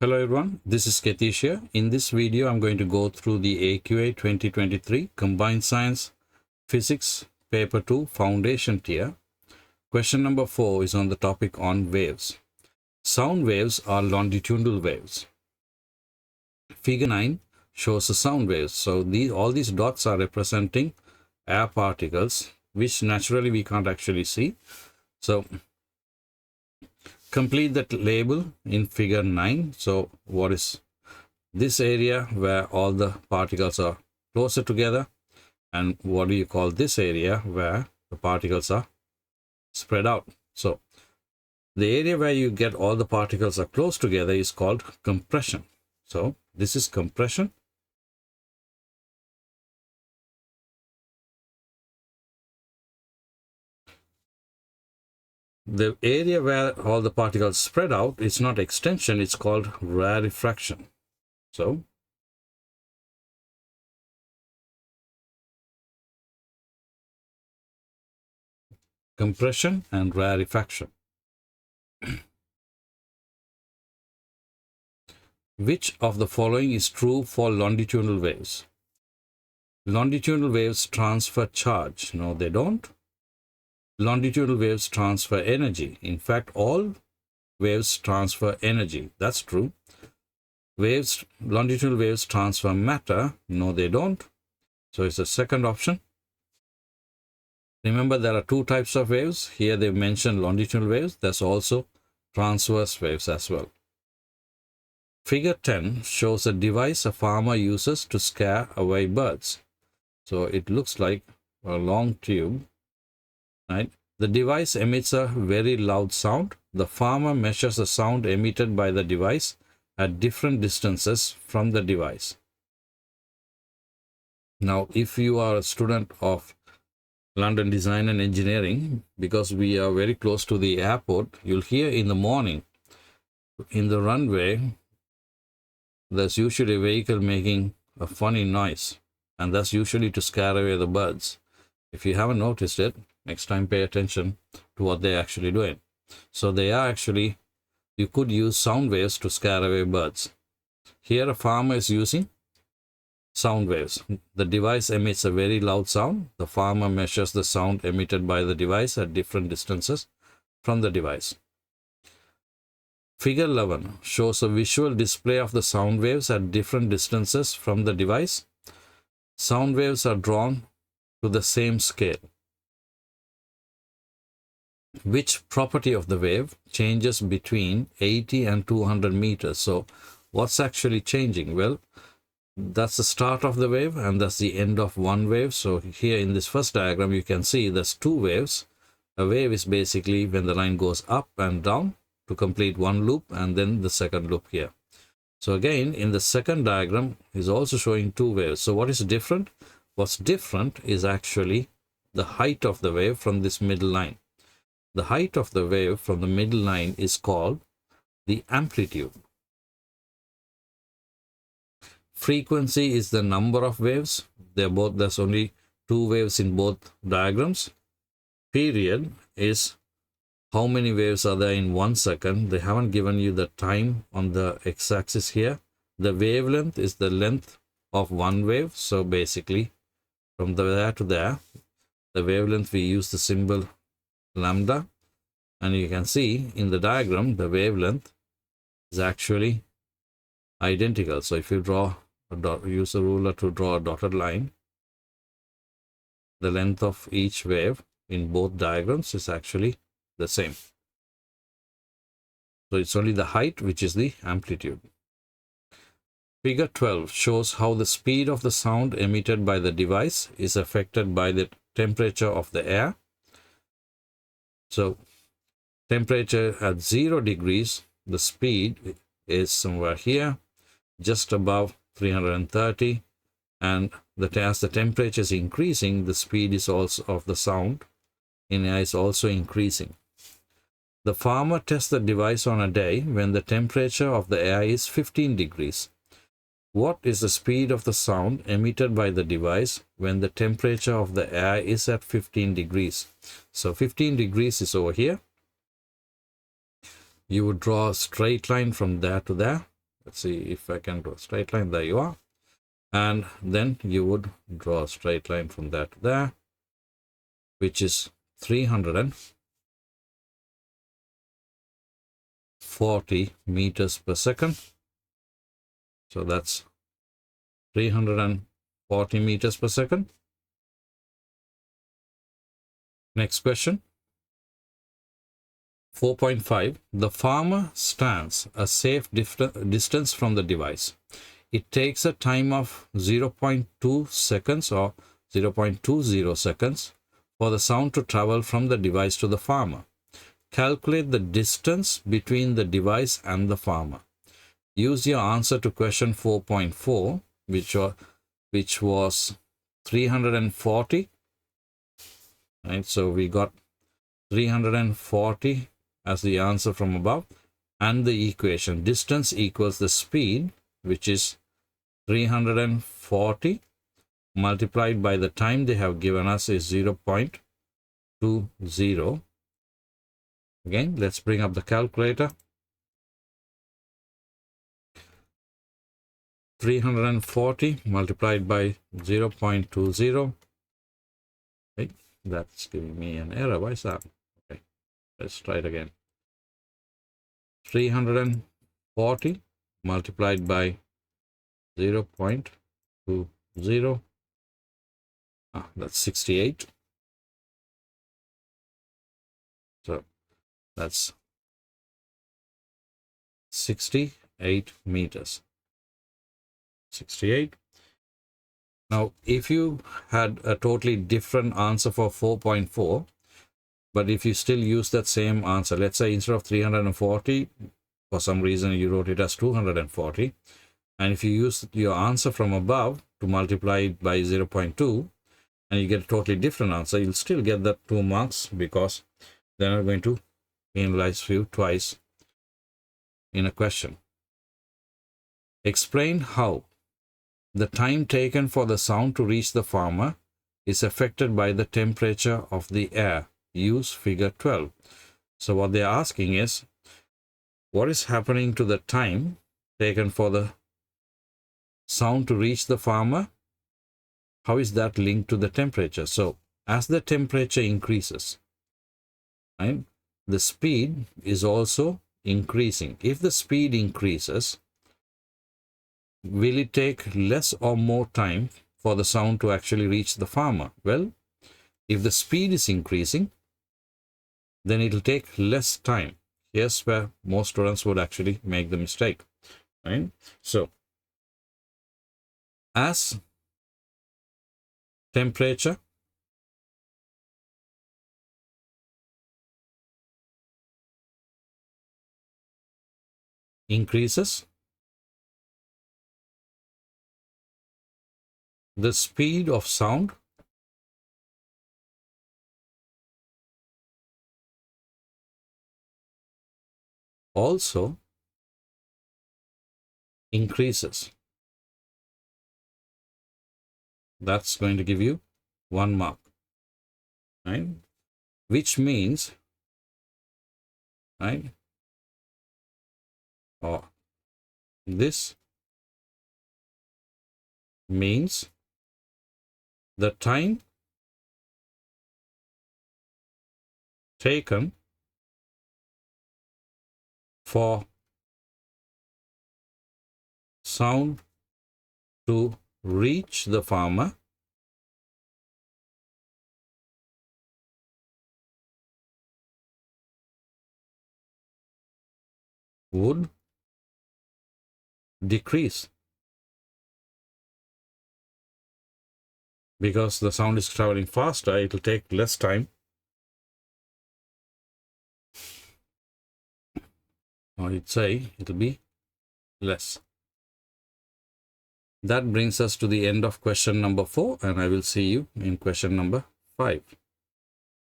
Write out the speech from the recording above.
Hello everyone, this is Ketish here. In this video, I'm going to go through the AQA 2023 Combined Science Physics Paper 2 Foundation Tier. Question number 4 is on the topic on waves. Sound waves are longitudinal waves. Figure 9 shows the sound waves. So all these dots are representing air particles, which naturally we can't actually see. So complete that label in figure 9. So what is this area where all the particles are closer together, and what do you call this area where the particles are spread out? So the area where you get all the particles are close together is called compression. So this is compression. The area where all the particles spread out is not extension, it's called rarefaction. So compression and rarefaction. Which of the following is true for longitudinal waves? Longitudinal waves transfer charge. No, they don't. Longitudinal waves transfer energy. In fact, all waves transfer energy. That's true. Longitudinal waves transfer matter. No, they don't. So it's the second option. Remember, there are two types of waves. Here they mentioned longitudinal waves. There's also transverse waves as well. Figure 10 shows a device a farmer uses to scare away birds. So it looks like a long tube, right? The device emits a very loud sound. The farmer measures the sound emitted by the device at different distances from the device. Now, if you are a student of London Design and Engineering, because we are very close to the airport, you'll hear in the morning in the runway, there's usually a vehicle making a funny noise, and that's usually to scare away the birds. If you haven't noticed it, next time pay attention to what they're actually doing. So they are actually, you could use sound waves to scare away birds. Here a farmer is using sound waves. The device emits a very loud sound. The farmer measures the sound emitted by the device at different distances from the device. Figure 11 shows a visual display of the sound waves at different distances from the device. Sound waves are drawn to the same scale. Which property of the wave changes between 80 and 200 meters? So what's actually changing? Well, that's the start of the wave and that's the end of one wave. So here in this first diagram, you can see there's two waves. A wave is basically when the line goes up and down to complete one loop, and then the second loop here. So again, in the second diagram is also showing two waves. So what is different? What's different is actually the height of the wave from this middle line. The height of the wave from the middle line is called the amplitude. Frequency is the number of waves. There's only two waves in both diagrams. Period is how many waves are there in 1 second. They haven't given you the time on the x-axis here. The wavelength is the length of one wave. So basically from there to there, the wavelength, we use the symbol lambda, and you can see in the diagram the wavelength is actually identical. So if you draw a dot, use a ruler to draw a dotted line, the length of each wave in both diagrams is actually the same. So it's only the height which is the amplitude. Figure 12 shows how the speed of the sound emitted by the device is affected by the temperature of the air. So temperature at 0 degrees, the speed is somewhere here, just above 330, and as the temperature is increasing, the speed is also of the sound in air is also increasing. The farmer tests the device on a day when the temperature of the air is 15 degrees. What is the speed of the sound emitted by the device when the temperature of the air is at 15 degrees? So 15 degrees is over here. You would draw a straight line from there to there. Let's see if I can draw a straight line. There you are. And then you would draw a straight line from there to there, which is 340 meters per second. So that's 340 meters per second. Next question. 4.5. The farmer stands a safe distance from the device. It takes a time of 0.2 seconds or 0.20 seconds for the sound to travel from the device to the farmer. Calculate the distance between the device and the farmer. Use your answer to question 4.4, which was 340. Right, so we got 340 as the answer from above, and the equation distance equals the speed, which is 340 multiplied by the time they have given us is 0.20. Again, let's bring up the calculator. 340 multiplied by 0.20. Okay, that's giving me an error. Why is that? Okay, let's try it again. 340 multiplied by 0.20. That's 68. So that's 68 meters. 68. Now, if you had a totally different answer for 4.4, but if you still use that same answer, let's say instead of 340, for some reason you wrote it as 240, and if you use your answer from above to multiply it by 0.2, and you get a totally different answer, you'll still get that 2 marks, because they're not going to penalize you twice in a question. Explain how the time taken for the sound to reach the farmer is affected by the temperature of the air. Use figure 12. So what they're asking is, what is happening to the time taken for the sound to reach the farmer? How is that linked to the temperature? So as the temperature increases, right, the speed is also increasing. If the speed increases, will it take less or more time for the sound to actually reach the farmer? Well, if the speed is increasing, then it will take less time. Here's where most students would actually make the mistake, right? So as temperature increases, the speed of sound also increases. That's going to give you 1 mark, right? Which means, right, or this means the time taken for sound to reach the farmer would decrease, because the sound is traveling faster. It will take less time, or you'd say it will be less. That brings us to the end of question number 4, and I will see you in question number 5.